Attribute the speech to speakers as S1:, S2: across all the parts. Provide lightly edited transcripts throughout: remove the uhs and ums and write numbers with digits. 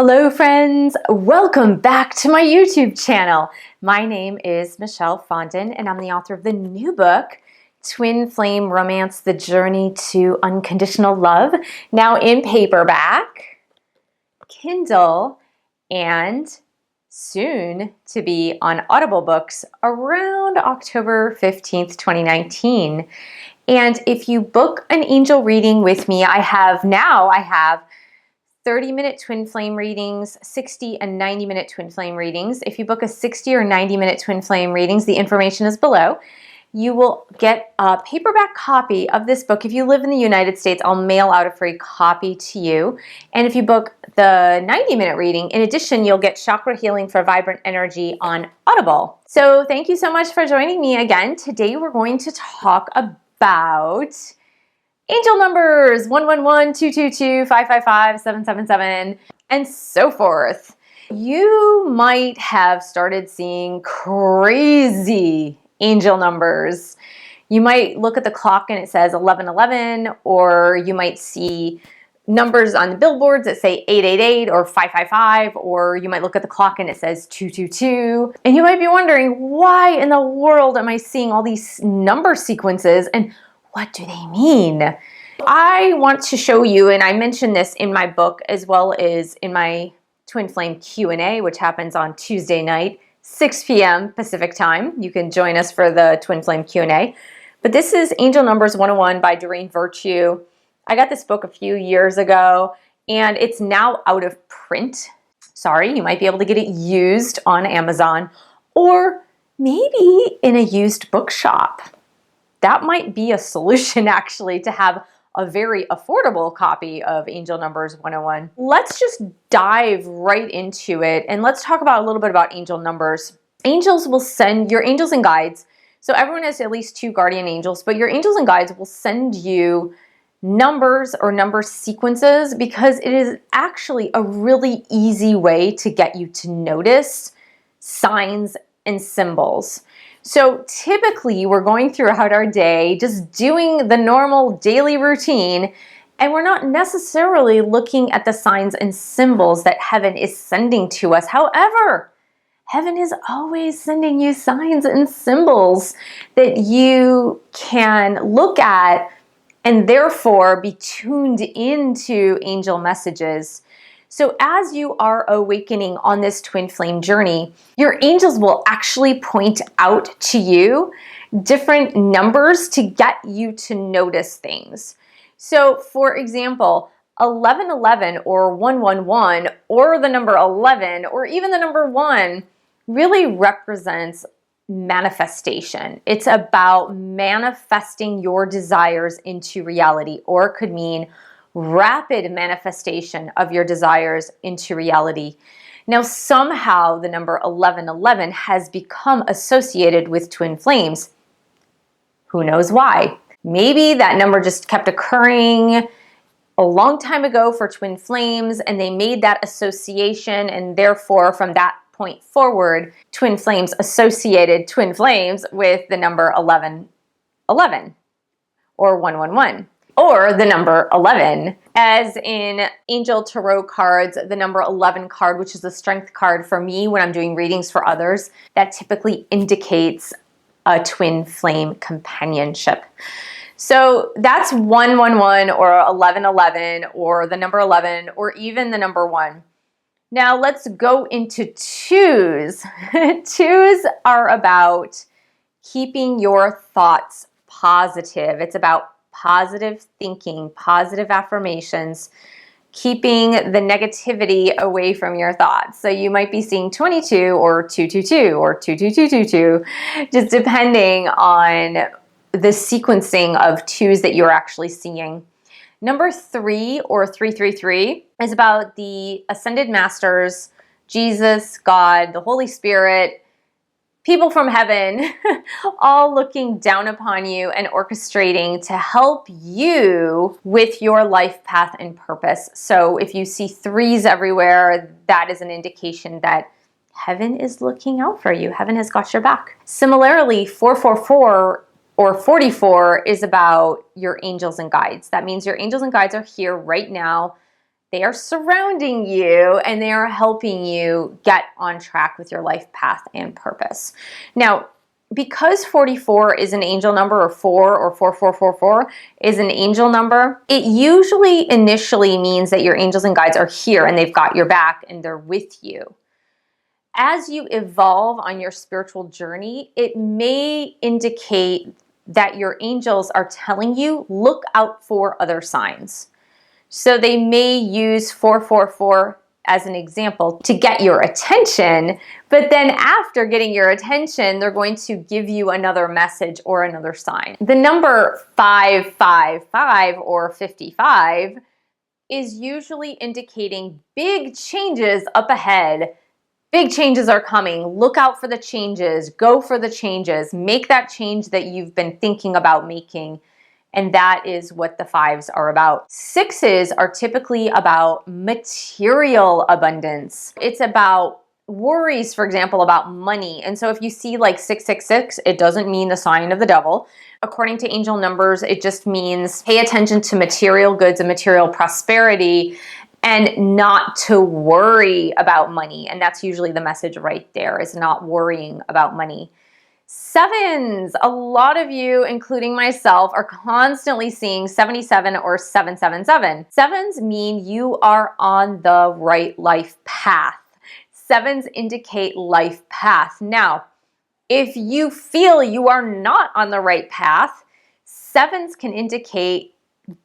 S1: Hello friends, welcome back to my YouTube channel. My name is Michelle Fondin and I'm the author of the new book, Twin Flame Romance, The Journey to Unconditional Love, now in paperback, Kindle, and soon to be on Audible books around October 15th, 2019. And if you book an angel reading with me, I have 30-minute twin flame readings, 60 and 90-minute twin flame readings. If you book a 60 or 90-minute twin flame readings, the information is below. You will get a paperback copy of this book. If you live in the United States, I'll mail out a free copy to you. And if you book the 90-minute reading, in addition, you'll get Chakra Healing for Vibrant Energy on Audible. So thank you so much for joining me again. Today we're going to talk about angel numbers 111, 222, 555, 777, and so forth. You might have started seeing crazy angel numbers. You might look at the clock and it says 1111, or you might see numbers on the billboards that say 888 or 555, or you might look at the clock and it says 222. And you might be wondering, why in the world am I seeing all these number sequences and what do they mean? I want to show you, and I mentioned this in my book as well as in my Twin Flame Q&A, which happens on Tuesday night, 6 p.m. Pacific time. You can join us for the Twin Flame Q&A. But this is Angel Numbers 101 by Doreen Virtue. I got this book a few years ago, and it's now out of print. Sorry, you might be able to get it used on Amazon, or maybe in a used bookshop. That might be a solution, actually, to have a very affordable copy of Angel Numbers 101. Let's just dive right into it, and let's talk about a little bit about angel numbers. Angels will send your angels and guides. So everyone has at least 2 guardian angels, but your angels and guides will send you numbers or number sequences because it is actually a really easy way to get you to notice signs and symbols. So typically we're going throughout our day just doing the normal daily routine, and we're not necessarily looking at the signs and symbols that heaven is sending to us. However, heaven is always sending you signs and symbols that you can look at and therefore be tuned into angel messages. So as you are awakening on this twin flame journey, your angels will actually point out to you different numbers to get you to notice things. So for example, 1111 or 111 or the number 11 or even the number 1 really represents manifestation. It's about manifesting your desires into reality, or it could mean rapid manifestation of your desires into reality. Now, somehow the number 1111 has become associated with twin flames. Who knows why? Maybe that number just kept occurring a long time ago for twin flames, and they made that association, and therefore from that point forward, twin flames associated twin flames with the number 1111 or 111. Or the number 11, as in Angel Tarot cards, the number 11 card, which is the strength card for me when I'm doing readings for others, that typically indicates a twin flame companionship. So that's 111 or 1111 or the number 11 or even the number 1. Now let's go into 2s. 2s are about keeping your thoughts positive. It's about positive thinking, positive affirmations, keeping the negativity away from your thoughts. So you might be seeing 22 or 222 or 22222, just depending on the sequencing of 2s that you're actually seeing. Number 3 or 333 is about the Ascended Masters, Jesus, God, the Holy Spirit, people from heaven, all looking down upon you and orchestrating to help you with your life path and purpose. So if you see 3s everywhere, that is an indication that heaven is looking out for you. Heaven has got your back. Similarly, 444 or 44 is about your angels and guides. That means your angels and guides are here right now They are surrounding you and they are helping you get on track with your life path and purpose. Now, because 44 is an angel number, or 4 or 4444 is an angel number, it usually initially means that your angels and guides are here and they've got your back and they're with you. As you evolve on your spiritual journey, it may indicate that your angels are telling you, look out for other signs. So they may use 444 as an example to get your attention, but then after getting your attention, they're going to give you another message or another sign. The number 555 or 55 is usually indicating big changes up ahead. Big changes are coming. Look out for the changes. Go for the changes. Make that change that you've been thinking about making. And that is what the 5s are about. 6s are typically about material abundance. It's about worries, for example, about money. And so if you see like 666, it doesn't mean the sign of the devil. According to angel numbers, it just means pay attention to material goods and material prosperity and not to worry about money. And that's usually the message right there, is not worrying about money. 7s, a lot of you, including myself, are constantly seeing 77 or 777. 7s mean you are on the right life path. 7s indicate life path. Now, if you feel you are not on the right path, 7s can indicate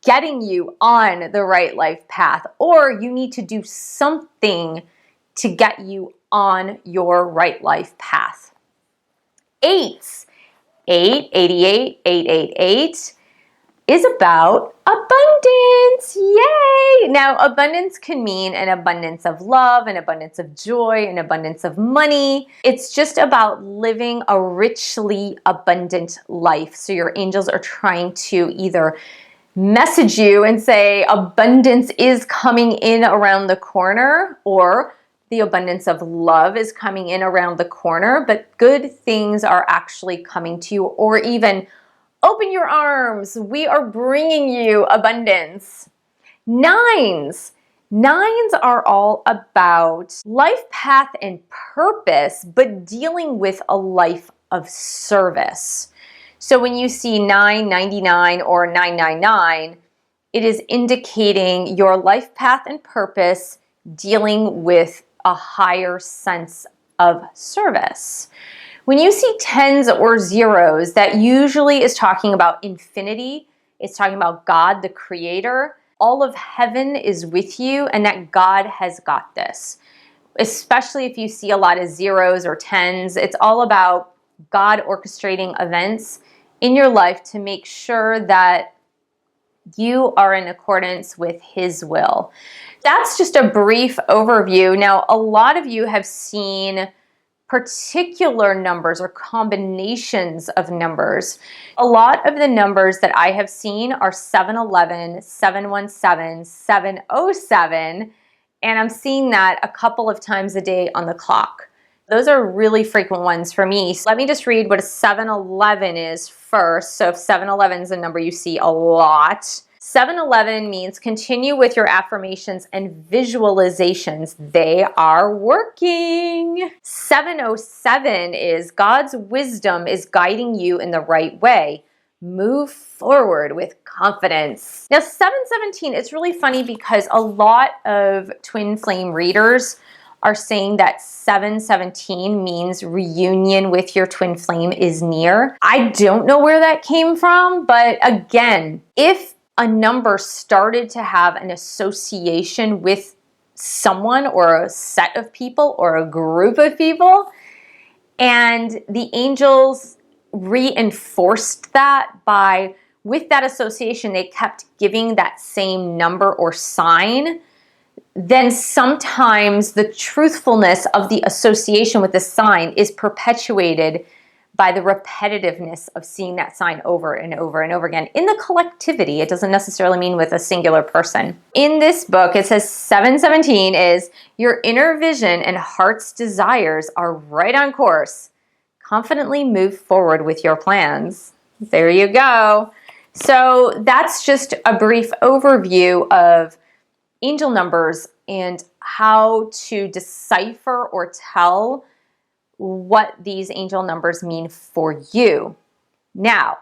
S1: getting you on the right life path, or you need to do something to get you on your right life path. 8s, 888, 888 is about abundance. Yay! Now, abundance can mean an abundance of love, an abundance of joy, an abundance of money. It's just about living a richly abundant life. So your angels are trying to either message you and say abundance is coming in around the corner, or the abundance of love is coming in around the corner, but good things are actually coming to you, or even open your arms. We are bringing you abundance. 9s. 9s are all about life path and purpose, but dealing with a life of service. So when you see 999 or 999, it is indicating your life path and purpose dealing with a higher sense of service. When you see 10s or 0s, that usually is talking about infinity. It's talking about God, the creator. All of heaven is with you and that God has got this. Especially if you see a lot of 0s or 10s, it's all about God orchestrating events in your life to make sure that you are in accordance with His will. That's just a brief overview. Now, a lot of you have seen particular numbers or combinations of numbers. A lot of the numbers that I have seen are 711, 717, 707, and I'm seeing that a couple of times a day on the clock. Those are really frequent ones for me. So let me just read what a 711 is first. So if 711 is a number you see a lot, 711 means continue with your affirmations and visualizations. They are working. 707 is God's wisdom is guiding you in the right way. Move forward with confidence. Now, 717, it's really funny because a lot of twin flame readers are saying that 717 means reunion with your twin flame is near. I don't know where that came from, but again, if a number started to have an association with someone or a set of people or a group of people, and the angels reinforced that by, with that association, they kept giving that same number or sign, then sometimes the truthfulness of the association with the sign is perpetuated by the repetitiveness of seeing that sign over and over and over again. In the collectivity, it doesn't necessarily mean with a singular person. In this book, it says 717 is your inner vision and heart's desires are right on course. Confidently move forward with your plans. There you go. So that's just a brief overview of angel numbers and how to decipher or tell what these angel numbers mean for you. Now,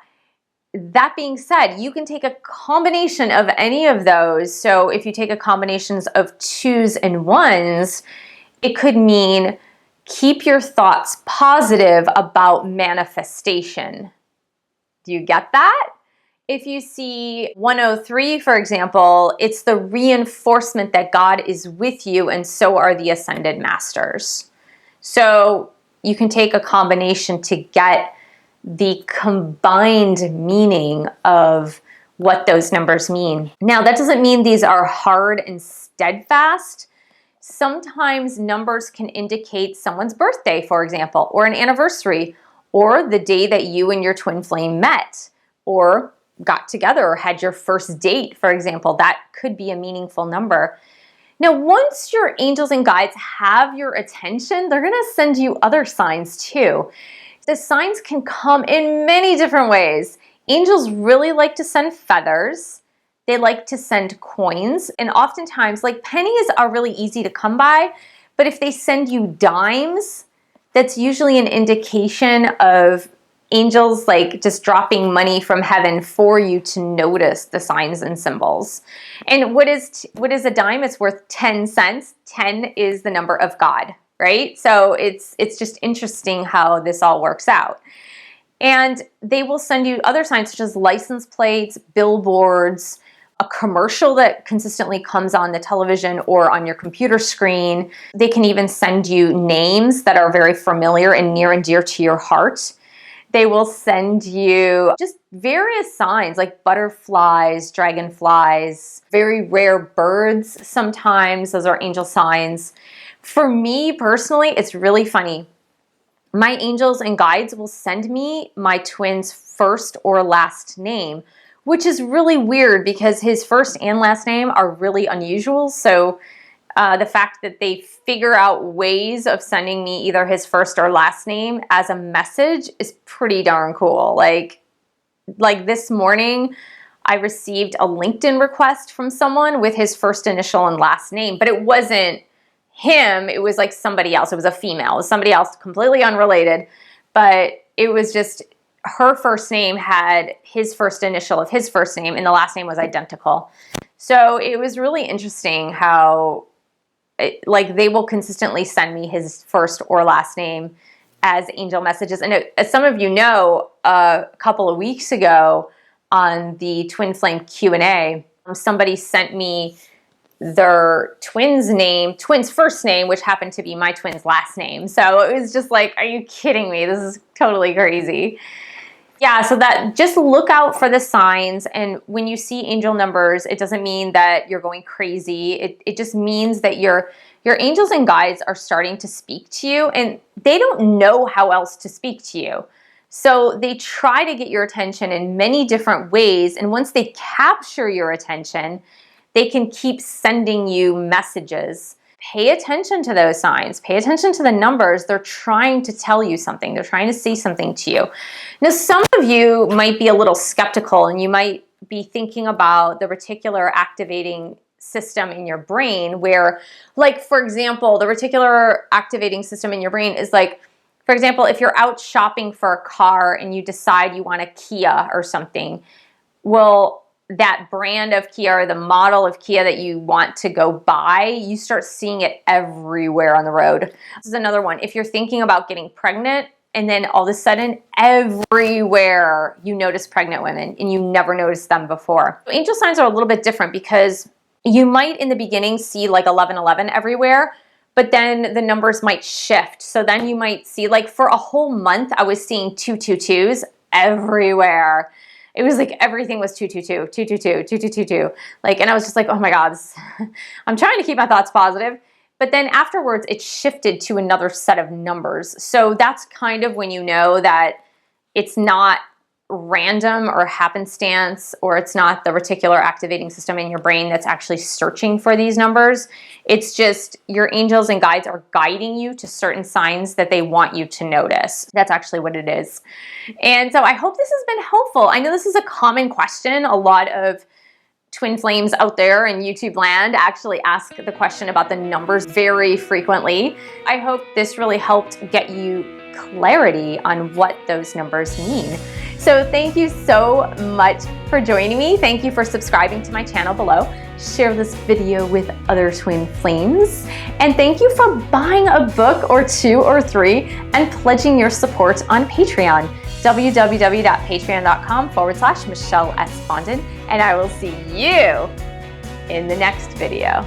S1: that being said, you can take a combination of any of those. So if you take a combination of 2s and 1s, it could mean keep your thoughts positive about manifestation. Do you get that? If you see 103, for example, it's the reinforcement that God is with you, and so are the ascended masters. So you can take a combination to get the combined meaning of what those numbers mean. Now, that doesn't mean these are hard and steadfast. Sometimes numbers can indicate someone's birthday, for example, or an anniversary, or the day that you and your twin flame met, or got together, or had your first date, for example. That could be a meaningful number. Now, once your angels and guides have your attention, they're going to send you other signs too. The signs can come in many different ways. Angels really like to send feathers. They like to send coins. And oftentimes, like, pennies are really easy to come by, but if they send you dimes, that's usually an indication of angels like just dropping money from heaven for you to notice the signs and symbols. And what is a dime? It's worth 10 cents. 10 is the number of God. Right? So it's just interesting how this all works out. And they will send you other signs such as license plates, billboards, a commercial that consistently comes on the television or on your computer screen. They can even send you names that are very familiar and near and dear to your heart. They will send you just various signs like butterflies, dragonflies, very rare birds sometimes. Those are angel signs. For me personally, it's really funny. My angels and guides will send me my twin's first or last name, which is really weird because his first and last name are really unusual. So the fact that they figure out ways of sending me either his first or last name as a message is pretty darn cool. Like this morning, I received a LinkedIn request from someone with his first initial and last name, but it wasn't him. It was like somebody else. It was a female. It was somebody else completely unrelated, but it was just her first name had his first initial of his first name and the last name was identical. So it was really interesting how like they will consistently send me his first or last name as angel messages. And as some of you know, a couple of weeks ago on the Twin Flame Q&A, somebody sent me their twin's first name, which happened to be my twin's last name. So it was just like, are you kidding me? This is totally crazy. Yeah, so that just look out for the signs. And when you see angel numbers, it doesn't mean that you're going crazy. It just means that your angels and guides are starting to speak to you and they don't know how else to speak to you. So they try to get your attention in many different ways. And once they capture your attention, they can keep sending you messages. Pay attention to those signs. Pay attention to the numbers. They're trying to tell you something. They're trying to say something to you. Now, some of you might be a little skeptical and you might be thinking about the reticular activating system in your brain where, like, for example, the reticular activating system in your brain is like, for example, if you're out shopping for a car and you decide you want a Kia or something, well, that brand of Kia or the model of Kia that you want to go buy, you start seeing it everywhere on the road. This is another one. If you're thinking about getting pregnant and then all of a sudden everywhere you notice pregnant women and you never noticed them before. Angel signs are a little bit different because you might in the beginning see like 1111 everywhere, but then the numbers might shift. So then you might see, like, for a whole month, I was seeing 222s everywhere. It was like everything was 222, 222, 2222. Like, and I was just like, oh my God, I'm trying to keep my thoughts positive. But then afterwards, it shifted to another set of numbers. So that's kind of when you know that it's not random or happenstance, or it's not the reticular activating system in your brain that's actually searching for these numbers. It's just your angels and guides are guiding you to certain signs that they want you to notice. That's actually what it is. And so I hope this has been helpful. I know this is a common question. A lot of twin flames out there in YouTube land actually ask the question about the numbers very frequently. I hope this really helped get you clarity on what those numbers mean. So thank you so much for joining me. Thank you for subscribing to my channel below. Share this video with other twin flames. And thank you for buying a book or 2 or 3 and pledging your support on Patreon. www.patreon.com/Michelle S. Fondin. And I will see you in the next video.